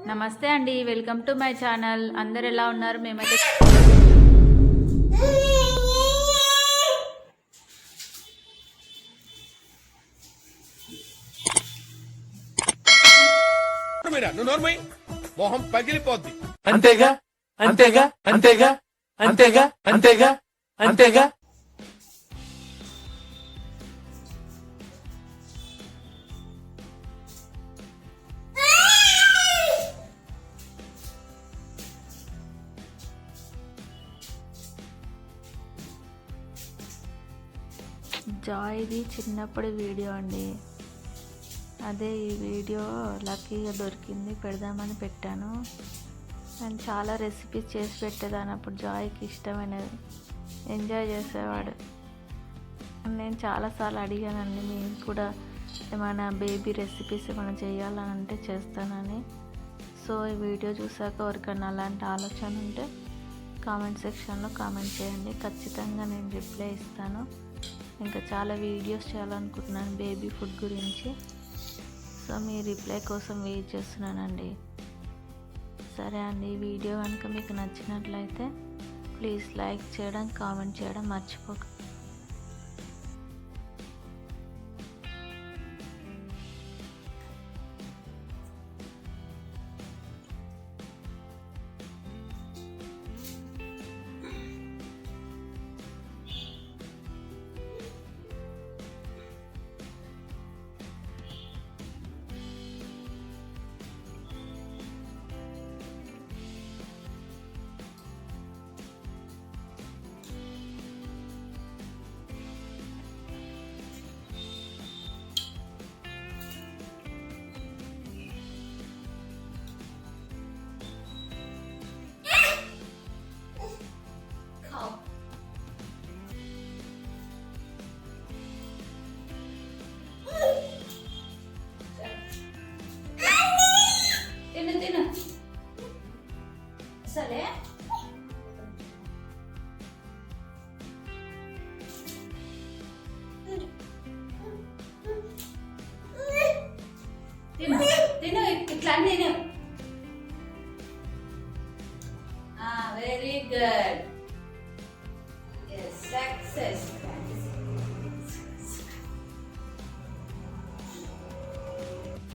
నమస్తే అండి, welcome to my channel. అందరు ఎలా ఉన్నారు? మేమైతే మొహం పగిలిపోద్ది. అంతేగా అంతేగా అంతేగా అంతేగా అంతేగా అంతేగా. జాయ్ది చిన్నప్పటి వీడియో అండి. అదే ఈ వీడియో లక్కీగా దొరికింది, పెడదామని పెట్టాను. నేను చాలా రెసిపీస్ చేసి పెట్టేదాన్ని అప్పుడు. జాయ్కి ఇష్టమైనది ఎంజాయ్ చేసేవాడు. నేను చాలాసార్లు అడిగానండి, మేము కూడా ఏమైనా బేబీ రెసిపీస్ ఏమైనా చేయాలని అంటే చేస్తానని. సో ఈ వీడియో చూసాక ఎవరికైనా అలాంటి ఆలోచన ఉంటే కామెంట్ సెక్షన్లో కామెంట్ చేయండి, ఖచ్చితంగా నేను రిప్లై ఇస్తాను. ఇంకా చాలా వీడియోస్ చేయాలనుకుంటున్నాను బేబీ ఫుడ్ గురించి. సో మీ రిప్లై కోసం వెయిట్ చేస్తున్నానండి. సరే అండి, ఈ వీడియో కనుక మీకు నచ్చినట్లయితే ప్లీజ్ లైక్ చేయడం, కామెంట్ చేయడం మర్చిపోక. సరే తిను తిను, ఇట్లా తిను. Very good, success.